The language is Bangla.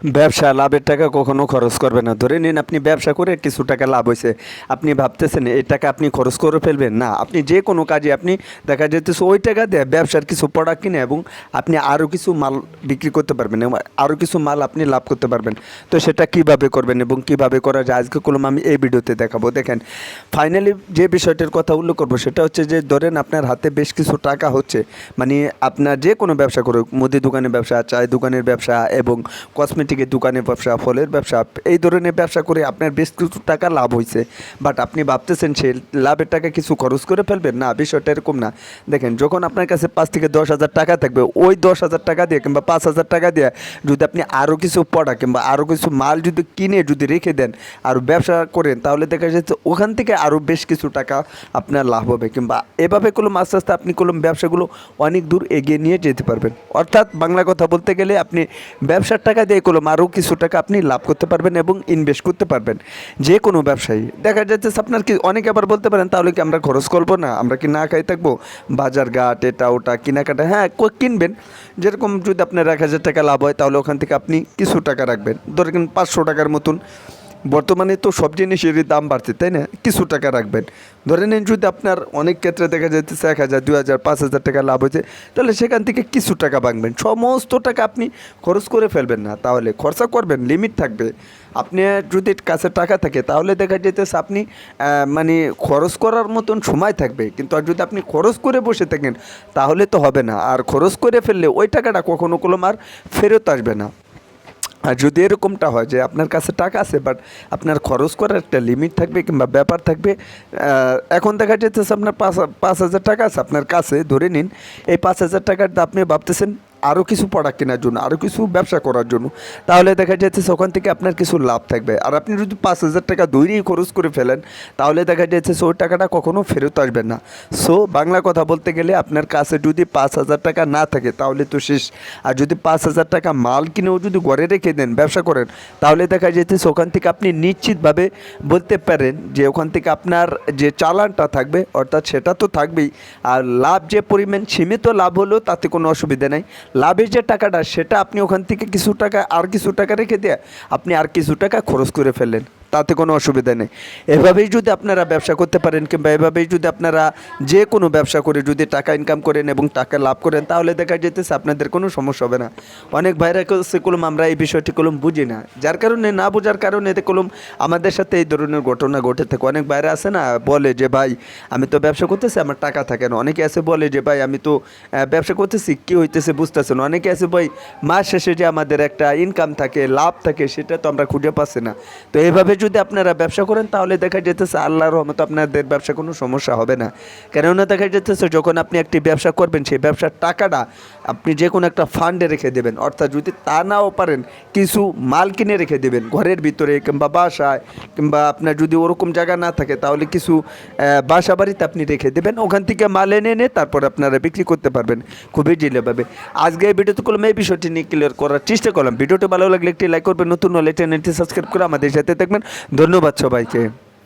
ব্যবসা লাভের টাকা কখনো খরচ করবে না। ধরে নিন আপনি ব্যবসা করে কিছু টাকা লাভ হয়েছে, আপনি ভাবতেছেন এই টাকা আপনি খরচ করে ফেলবেন না। আপনি যে কোনো কাজে আপনি দেখা যেতেছে ওই টাকা দিয়ে ব্যবসার কিছু প্রোডাক্ট কিনে এবং আপনি আরও কিছু মাল বিক্রি করতে পারবেন এবং আরও কিছু মাল আপনি লাভ করতে পারবেন। তো সেটা কিভাবে করবেন এবং কিভাবে করা যায় আজকে কলম আমি এই ভিডিওতে দেখাবো। দেখেন, ফাইনালি যে বিষয়টির কথা উল্লেখ করবো সেটা হচ্ছে যে ধরেন আপনার হাতে বেশ কিছু টাকা হচ্ছে, মানে আপনার যে কোনো ব্যবসা করুক, মুদি দোকানের ব্যবসা, চায় দোকানের ব্যবসা এবং কসমেটিকের দোকানের ব্যবসা, ফলের ব্যবসা, এই ধরনের ব্যবসা করে আপনার বেশ কিছু টাকা লাভ হয়েছে। বাট আপনি ভাবতেছেন সেই লাভের টাকা কিছু খরচ করে ফেলবেন না। বিষয়টা এরকম না। দেখেন, যখন আপনার কাছে 5 থেকে 10 হাজার টাকা থাকবে, ওই 10 হাজার টাকা দিয়ে কিংবা 5 হাজার টাকা দিয়ে যদি আপনি আরও কিছু প্রোডাক্ট কিংবা আরও কিছু মাল যদি কিনে যদি রেখে দেন আর ব্যবসা করেন, তাহলে দেখা যাচ্ছে ওখান থেকে আরও বেশ কিছু টাকা আপনার লাভ হবে। কিংবা এভাবে কলম আস্তে আস্তে আপনি কলম ব্যবসাগুলো অনেক দূর এগিয়ে নিয়ে যেতে পারবেন। অর্থাৎ বাংলা কথা বলতে গেলে আপনি ব্যবসার টাকা দিয়ে কলম আরও কিছু টাকা আপনি লাভ করতে পারবেন এবং ইনভেস্ট করতে পারবেন। যে কোনো ব্যবসায়ী দেখা যাচ্ছে আপনার কি অনেকে আবার বলতে পারেন, তাহলে কি আমরা খরচ করবো না, আমরা কি না খাই থাকবো, বাজার ঘাট এটা ওটা কেনাকাটা, হ্যাঁ কিনবেন। যেরকম যদি আপনার 1,000 টাকা লাভ হয়, তাহলে ওখান থেকে আপনি কিছু টাকা রাখবেন, ধরেন 500 টাকার মতন। বর্তমানে তো সব জিনিসেরই দাম বাড়ছে, তাই না? কিছু টাকা রাখবেন। ধরে নিন যদি আপনার অনেক ক্ষেত্রে দেখা যাচ্ছে 1,000, 2,000, 5,000 টাকা লাভ হয়েছে, তাহলে সেখান থেকে কিছু টাকা ভাঙবেন। সমস্ত টাকা আপনি খরচ করে ফেলবেন না, তাহলে খরচা করবেন, লিমিট থাকবে। আপনি যদি কাছে টাকা থাকে তাহলে দেখা যেতেছে আপনি মানে খরচ করার মতন সময় থাকবে। কিন্তু আর যদি আপনি খরচ করে বসে থাকেন তাহলে তো হবে না। আর খরচ করে ফেললে ওই টাকাটা কখনো কোনো আর ফেরত আসবে না। আর যদি এরকমটা হয় যে আপনার কাছে টাকা আছে বাট আপনার খরচ করার একটা লিমিট থাকবে কিংবা ব্যাপার থাকবে। এখন দেখা যাচ্ছে আপনার 5,000 টাকা আছে আপনার কাছে, ধরে নিন এই 5,000 টাকাটা আপনি ভাবতেছেন আরও কিছু প্রোডাক্ট কেনার জন্য, আরও কিছু ব্যবসা করার জন্য, তাহলে দেখা যাচ্ছে ওখান থেকে আপনার কিছু লাভ থাকবে। আর আপনি যদি 5,000 টাকা দৈরেই খরচ করে ফেলেন, তাহলে দেখা যাচ্ছে ওই টাকাটা কখনও ফেরত আসবে না। সো বাংলা কথা বলতে গেলে আপনার কাছে যদি 5,000 টাকা না থাকে তাহলে তো শেষ। আর যদি 5,000 টাকা মাল কিনেও যদি ঘরে রেখে দেন, ব্যবসা করেন, তাহলে দেখা যাচ্ছে ওখান থেকে আপনি নিশ্চিতভাবে বলতে পারেন যে ওখান থেকে আপনার যে চালানটা থাকবে অর্থাৎ সেটা তো থাকবেই। আর লাভ যে পরিমাণ সীমিত লাভ হলেও তাতে কোনো অসুবিধা নেই। লাভের যে টাকাটা সেটা আপনি ওখান থেকে কিছু টাকা আর কিছু টাকা রেখে দিয়ে আপনি আর কিছু টাকা খরচ করে ফেললেন, তাতে কোনো অসুবিধা নেই। এভাবেই যদি আপনারা ব্যবসা করতে পারেন কিংবা এভাবেই যদি আপনারা যে কোনো ব্যবসা করে যদি টাকা ইনকাম করেন এবং টাকা লাভ করেন, তাহলে দেখা যেতেছে আপনাদের কোনো সমস্যা হবে না। অনেক ভাইরা কাছে কলম আমরা এই বিষয়টি কলম বুঝি না, যার কারণে না বোঝার কারণে এতে কলম আমাদের সাথে এই ধরনের ঘটনা ঘটে থাকে। অনেক ভাইরা আছে না, বলে যে ভাই আমি তো ব্যবসা করতেছি আমার টাকা থাকে না। অনেকে আছে বলে যে ভাই আমি তো ব্যবসা করতেছি কী হইতেছে বুঝতেছে না। অনেকে আছে ভাই মাস শেষে যে আমাদের একটা ইনকাম থাকে, লাভ থাকে, সেটা তো আমরা খুঁজে পাচ্ছি না। তো এইভাবে যদি আপনারা ব্যবসা করেন তাহলে দেখা যেতেছে আল্লাহর রহমতে আপনাদের ব্যবসা কোনো সমস্যা হবে না। কেননা দেখা যেতেছে যখন আপনি একটি ব্যবসা করবেন সেই ব্যবসার টাকাটা আপনি যে কোনো একটা ফান্ডে রেখে দেবেন। অর্থাৎ যদি তা নাও পারেন কিছু মাল কিনে রেখে দেবেন ঘরের ভিতরে কিংবা বাসায়, কিংবা আপনার যদি ওরকম জায়গা না থাকে তাহলে কিছু বাসা বাড়িতে আপনি রেখে দেবেন। ওখান থেকে মাল এনে এনে তারপর আপনারা বিক্রি করতে পারবেন খুবই জিলেভাবে। আজকে এই ভিডিওতে করলাম এই বিষয়টি নিয়ে ক্লিয়ার করার চেষ্টা করলাম। ভিডিওটি ভালো লাগলে একটি লাইক করবেন, নতুন হলে চ্যানেলটি সাবস্ক্রাইব করে আমাদের সাথে থাকবেন। ধন্যবাদ সবাইকে।